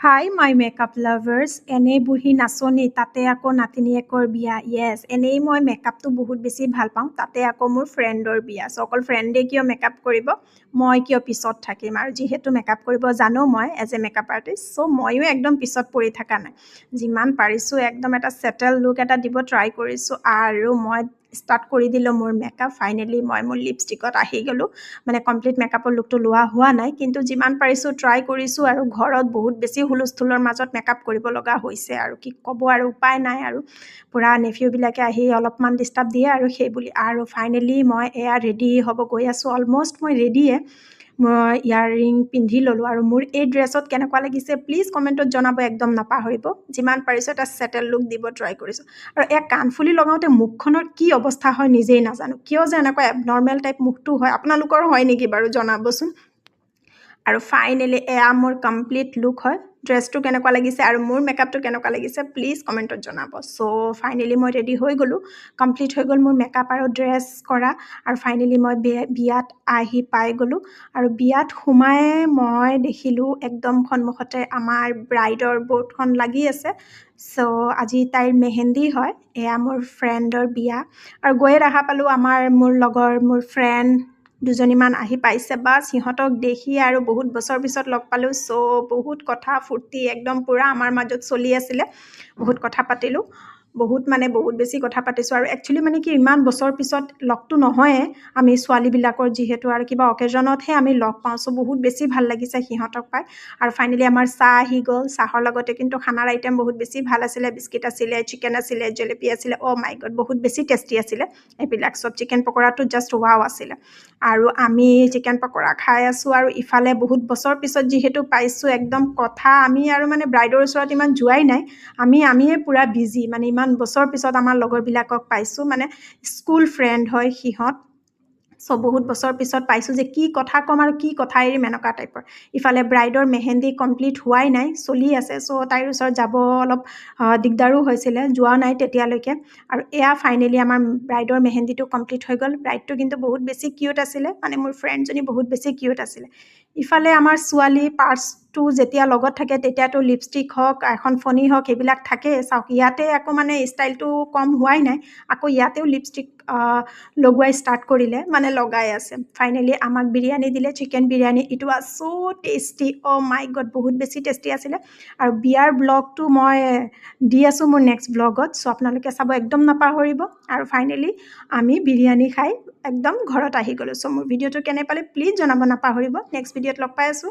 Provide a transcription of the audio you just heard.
hi my makeup lovers এনেই বুঢ়ী নাচনী তাতে আকৌ নাতিনীয়েকৰ বিয়া য়েছ এনেই মই মেকআপটো বহুত বেছি ভাল পাওঁ তাতে আকৌ মোৰ ফ্ৰেণ্ডৰ বিয়া চ' অকল ফ্ৰেণ্ডে কিয় মেকআপ কৰিব মই কিয় পিছত থাকিম আৰু যিহেতু মেকআপ কৰিব জানো মই এজ এ মেকআপ আৰ্টিষ্ট চ' ময়ো একদম পিছত পৰি থকা নাই যিমান পাৰিছোঁ একদম এটা ছেটেল লুক এটা দিব ট্ৰাই কৰিছোঁ আৰু মই ষ্টাৰ্ট কৰি দিলোঁ মোৰ মেকআপ ফাইনেলি মই মোৰ লিপষ্টিকত আহি গ'লোঁ মানে কমপ্লিট মেকআপৰ লুকটো লোৱা হোৱা নাই কিন্তু যিমান পাৰিছোঁ ট্ৰাই কৰিছোঁ আৰু ঘৰত বহুত বেছি হুলস্থুলৰ মাজত মেকআপ কৰিব লগা হৈছে আৰু কি ক'ব আৰু উপায় নাই আৰু পূৰা নেফিউবিলাকে আহি অলপমান ডিষ্টাৰ্ব দিয়ে আৰু সেই বুলি আৰু ফাইনেলি মই এয়া ৰেডি হ'ব গৈ আছোঁ অলম'ষ্ট মই ৰেডিয়ে মই ইয়াৰৰিং পিন্ধি ল'লোঁ আৰু মোৰ এই ড্ৰেছত কেনেকুৱা লাগিছে প্লিজ কমেণ্টত জনাব একদম নাপাহৰিব যিমান পাৰিছোঁ এটা ছেটেল লুক দিব ট্ৰাই কৰিছোঁ আৰু এয়া কাণফুলি লগাওঁতে মুখখনৰ কি অৱস্থা হয় নিজেই নাজানো কিয় যে এনেকুৱা এবনৰ্মেল টাইপ মুখটো হয় আপোনালোকৰ হয় নেকি বাৰু জনাবচোন আৰু ফাইনেলি এয়া মোৰ কমপ্লিট লুক হয় ড্ৰেছটো কেনেকুৱা লাগিছে আৰু মোৰ মেকআপটো কেনেকুৱা লাগিছে প্লিজ কমেণ্টত জনাব চ' ফাইনেলি মই ৰেডি হৈ গ'লোঁ কমপ্লিট হৈ গ'ল মোৰ মেকআপ আৰু ড্ৰেছ কৰা আৰু ফাইনেলি মই বিয়াত আহি পাই গ'লোঁ আৰু বিয়াত সোমাই মই দেখিলোঁ একদম সন্মুখতে আমাৰ ব্ৰাইডৰ বৰ্ডখন লাগি আছে চ' আজি তাইৰ মেহেন্দি হয় এয়া মোৰ ফ্ৰেণ্ডৰ বিয়া আৰু গৈয়ে দেখা পালোঁ মোৰ লগৰ মোৰ ফ্ৰেণ্ড দুজনীমান আহি পাইছে বাছ সিহঁতক দেখি আৰু বহুত বছৰ পিছত লগ পালোঁ চ' বহুত কথা ফূৰ্তি একদম পূৰা আমাৰ মাজত চলি আছিলে বহুত কথা পাতিলোঁ বহুত বেছি কথা পাতিছোঁ আৰু একচুৱেলি মানে কি ইমান বছৰ পিছত লগটো নহয়ে আমি ছোৱালীবিলাকৰ যিহেতু আৰু কিবা অকেজনতহে আমি লগ পাওঁ চ' বহুত বেছি ভাল লাগিছে সিহঁতক পাই আৰু ফাইনেলি আমাৰ চাহ আহি গ'ল চাহৰ লগতে কিন্তু খানাৰ আইটেম বহুত বেছি ভাল আছিলে বিস্কিট আছিলে চিকেন আছিলে জেলেপি আছিলে অ' মাই গড বহুত বেছি টেষ্টি আছিলে এইবিলাক চব চিকেন পকৰাটো জাষ্ট ৱাও আছিলে আৰু আমি চিকেন পকৰা খাই আছোঁ আৰু ইফালে বহুত বছৰ পিছত যিহেতু পাইছোঁ একদম কথা আমি আৰু মানে ব্ৰাইডৰ ওচৰত ইমান যোৱাই নাই আমিয়ে পূৰা বিজি মানে ইমান বছৰ পিছত আমাৰ লগৰবিলাকক পাইছোঁ মানে স্কুল ফ্ৰেণ্ড হয় সিহঁত চ' বহুত বছৰ পিছত পাইছোঁ যে কি কথা ক'ম আৰু কি কথা এৰিম এনেকুৱা টাইপৰ ইফালে ব্ৰাইডৰ মেহেন্দি কমপ্লিট হোৱাই নাই চলি আছে চ' তাইৰ ওচৰত যাব অলপ দিগদাৰো হৈছিলে যোৱা নাই তেতিয়ালৈকে আৰু এয়া ফাইনেলি আমাৰ ব্ৰাইডৰ মেহেন্দিটো কমপ্লিট হৈ গ'ল ব্ৰাইডটো কিন্তু বহুত বেছি কিউট আছিলে মানে মোৰ ফ্ৰেণ্ডজনী বহুত বেছি কিউট আছিলে ইফালে আমাৰ ছোৱালী পাৰ্চটো যেতিয়া লগত থাকে তেতিয়াতো লিপষ্টিক হওক এখন ফণি হওক সেইবিলাক থাকেই চাওক ইয়াতে আকৌ মানে ষ্টাইলটো কম হোৱাই নাই আকৌ ইয়াতেও লিপষ্টিক লগোৱাই ষ্টাৰ্ট কৰিলে মানে লগাই আছে ফাইনেলি আমাক বিৰিয়ানী দিলে chicken biryani it was so' tasty O' my god বহুত বেছি টেষ্টি আছিলে আৰু বিয়াৰ ব্লগটো মই দি আছোঁ মোৰ নেক্সট ব্লগত চ' আপোনালোকে চাব একদম নাপাহৰিব আৰু ফাইনেলি আমি বিৰিয়ানী খাই একদম ঘৰত আহি গ'লোঁ চ' মোৰ ভিডিঅ'টো কেনে পালে প্লিজ জনাব নাপাহৰিব নেক্সট ভিডিঅ'ত লগ পাই আছোঁ